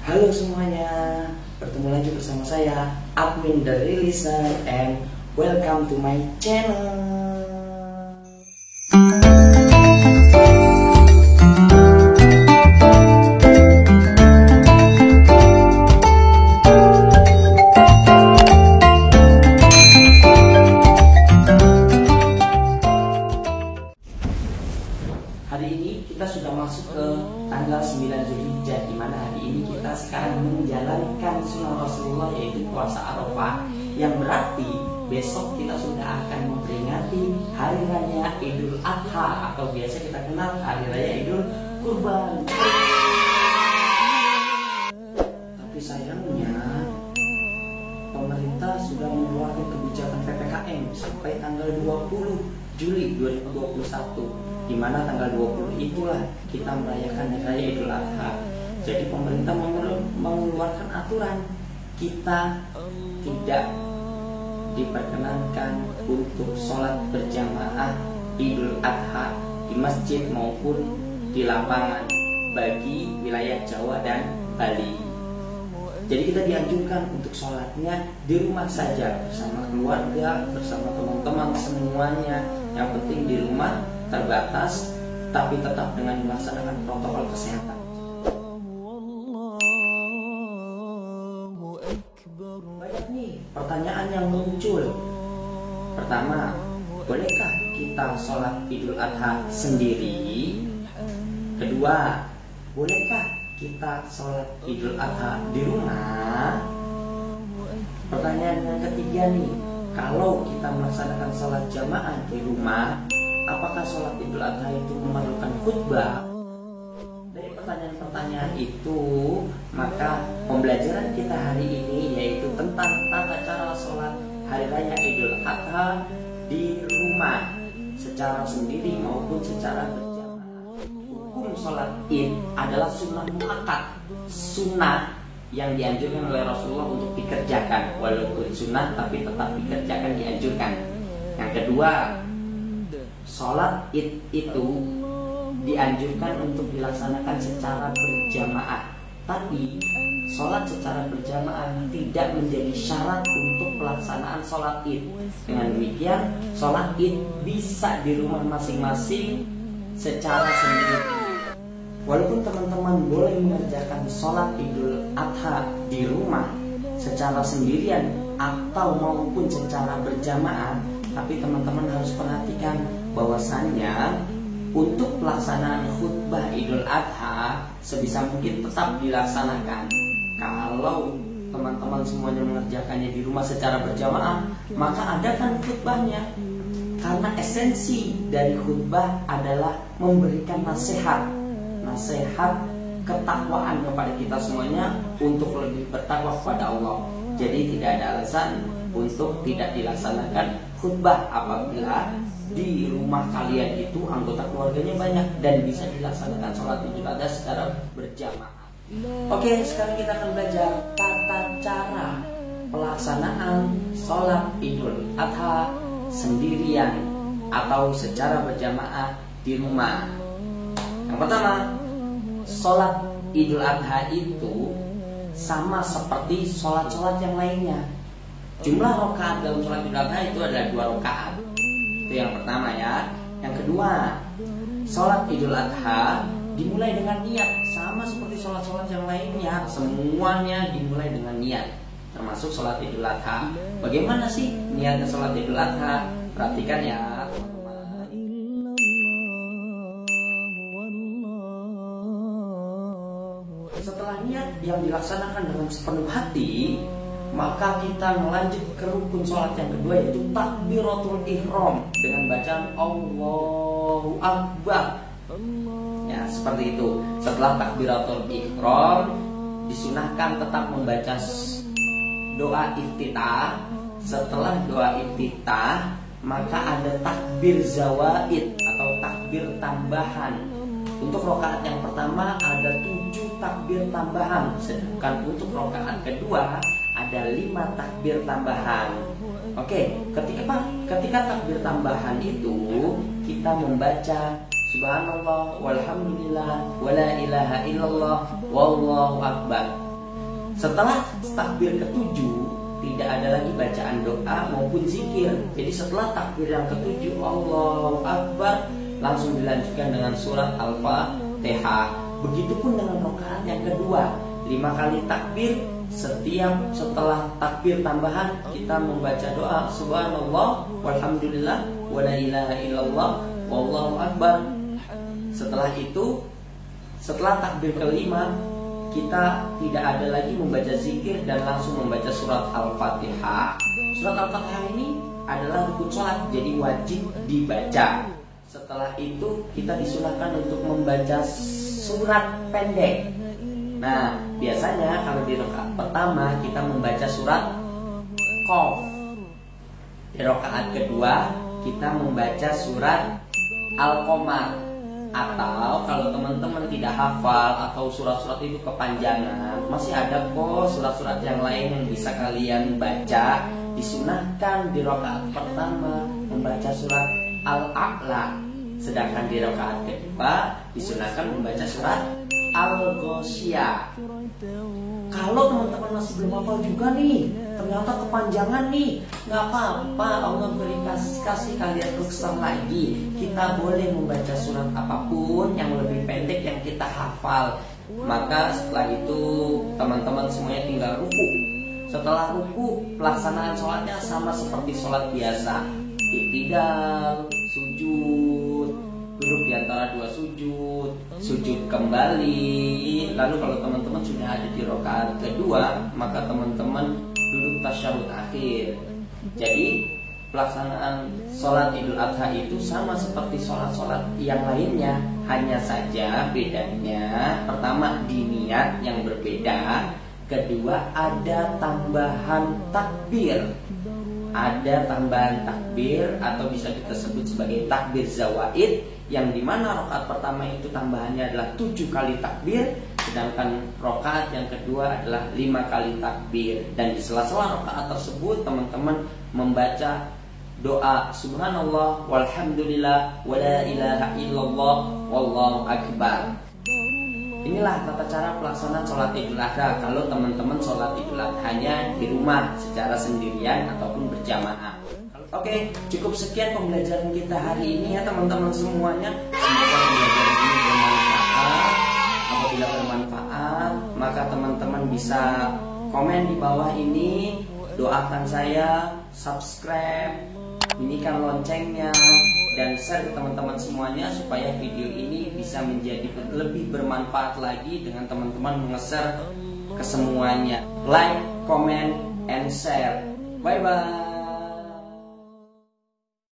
Halo semuanya, bertemu lagi bersama saya admin dari Listener and welcome to my channel. Hari ini kita sudah masuk ke tanggal 9 Zulhijjah, di mana hari ini kita sekarang menjalankan sunnah Rasulullah, yaitu puasa Arafah, yang berarti besok kita sudah akan memperingati hari raya Idul Adha atau biasa kita kenal hari raya Idul Kurban. Tapi sayangnya pemerintah sudah mengeluarkan kebijakan PPKM sampai tanggal 20 Juli 2021. Di mana tanggal 20 itulah kita merayakan hari raya Idul Adha. Jadi pemerintah mengeluarkan aturan kita tidak diperkenankan untuk sholat berjamaah Idul Adha di masjid maupun di lapangan bagi wilayah Jawa dan Bali. Jadi kita dianjurkan untuk sholatnya di rumah saja bersama keluarga, bersama teman-teman semuanya. Yang penting di rumah, terbatas, tapi tetap dengan melaksanakan protokol kesehatan. Banyak nih pertanyaan yang muncul. Pertama, bolehkah kita sholat Idul Adha sendiri? Kedua, bolehkah kita sholat Idul Adha di rumah? Pertanyaan yang ketiga nih, kalau kita melaksanakan sholat jamaah di rumah, apakah sholat Idul Adha itu memerlukan khutbah? Dari pertanyaan-pertanyaan itu, maka pembelajaran kita hari ini yaitu tentang tata cara sholat hari raya Idul Adha di rumah secara sendiri maupun secara berjamaah. Hukum sholat Id adalah sunnah muakkad, sunnah yang dianjurkan oleh Rasulullah untuk dikerjakan, walaupun sunnah tapi tetap dikerjakan, dianjurkan. Yang kedua, sholat Id itu dianjurkan untuk dilaksanakan secara berjamaah, tapi sholat secara berjamaah tidak menjadi syarat untuk pelaksanaan sholat Id. Dengan demikian, sholat Id bisa di rumah masing-masing secara sendiri. Walaupun teman-teman boleh mengerjakan sholat Idul Adha di rumah secara sendirian atau maupun secara berjamaah, tapi teman-teman harus perhatikan bahwasannya untuk pelaksanaan khutbah Idul Adha sebisa mungkin tetap dilaksanakan. Kalau teman-teman semuanya mengerjakannya di rumah secara berjamaah, maka adakan khutbahnya. Karena esensi dari khutbah adalah memberikan nasihat ketakwaan kepada kita semuanya untuk lebih bertakwa kepada Allah. Jadi tidak ada alasan untuk tidak dilaksanakan khutbah apabila di rumah kalian itu anggota keluarganya banyak dan bisa dilaksanakan sholat Idul Adha secara berjamaah. Oke, sekarang kita akan belajar tata cara pelaksanaan sholat Idul Adha sendirian atau secara berjamaah di rumah. Yang pertama, sholat Idul Adha itu sama seperti sholat-sholat yang lainnya. Jumlah rakaat dalam sholat Idul Adha itu adalah 2 rakaat. Itu yang pertama ya. Yang kedua, sholat Idul Adha dimulai dengan niat, sama seperti sholat-sholat yang lainnya. Semuanya dimulai dengan niat, termasuk sholat Idul Adha. Bagaimana sih niatnya sholat Idul Adha? Perhatikan ya. Setelah niat yang dilaksanakan dengan sepenuh hati, maka kita melanjut ke rukun sholat yang kedua, yaitu takbiratul ihram dengan bacaan Allahu Akbar. Ya, seperti itu. Setelah takbiratul ihram, disunahkan tetap membaca doa iftitah. Setelah doa iftitah, maka ada takbir zawaid atau takbir tambahan. Untuk rakaat yang pertama ada 7 takbir tambahan, sedangkan untuk rakaat kedua ada 5 takbir tambahan. Oke, ketika takbir tambahan itu kita membaca Subhanallah walhamdulillah wala ilaha illallah wallahu akbar. Setelah takbir ketujuh, tidak ada lagi bacaan doa maupun zikir. Jadi setelah takbir yang ketujuh, Allahu Akbar, langsung dilanjutkan dengan surat Al-Fatihah. Begitupun dengan rakaat yang kedua, 5 kali takbir. Setelah takbir tambahan, kita membaca doa subhanallah walhamdulillah wa la ilaha illallah wallahu akbar. Setelah itu, setelah takbir kelima, kita tidak ada lagi membaca zikir dan langsung membaca surat Al-Fatihah. Surat Al-Fatihah ini adalah rukun sholat, jadi wajib dibaca. Setelah itu kita disunahkan untuk membaca surat pendek. Nah, biasanya kalau di rakaat pertama kita membaca surat Qaf. Di rakaat kedua kita membaca surat Al-Qamar. Atau kalau teman-teman tidak hafal atau surat-surat itu kepanjangan, masih ada kok surat-surat yang lain yang bisa kalian baca. Disunahkan di rakaat pertama membaca surat Al-A'la, sedangkan di rakaat kedua disunahkan membaca surat Al-Ghasyiyah. Kalau teman-teman masih belum hafal juga nih, ternyata kepanjangan nih, nggak apa-apa, Allah beri kasih kalian ruksan lagi. Kita boleh membaca surat apapun yang lebih pendek yang kita hafal. Maka setelah itu teman-teman semuanya tinggal ruku. Setelah ruku, pelaksanaan sholatnya sama seperti sholat biasa. Iktidal, sujud, duduk di antara dua sujud, sujud kembali. Lalu kalau teman-teman sudah ada di rakaat kedua, maka teman-teman duduk tasyahud akhir. Jadi pelaksanaan sholat Idul Adha itu sama seperti sholat-sholat yang lainnya, hanya saja bedanya pertama di niat yang berbeda, kedua ada tambahan takbir. Ada tambahan takbir atau bisa kita sebut sebagai takbir zawaid, yang dimana rakaat pertama itu tambahannya adalah 7 kali takbir, sedangkan rakaat yang kedua adalah 5 kali takbir. Dan di sela-sela rakaat tersebut teman-teman membaca doa subhanallah walhamdulillah wa la ilaha illallah wallahu akbar. Inilah tata cara pelaksanaan sholat Idul Adha kalau teman-teman sholat Idul Adhanya di rumah secara sendirian ataupun berjamaah. Oke, cukup sekian pembelajaran kita hari ini ya teman-teman semuanya. Semoga pembelajaran ini bermanfaat. Apabila bermanfaat, maka teman-teman bisa komen di bawah ini, doakan saya, subscribe, bunyikan loncengnya, dan share ke teman-teman semuanya supaya video ini bisa menjadi lebih bermanfaat lagi dengan teman-teman nge-share ke semuanya. Like, comment, and share. Bye bye.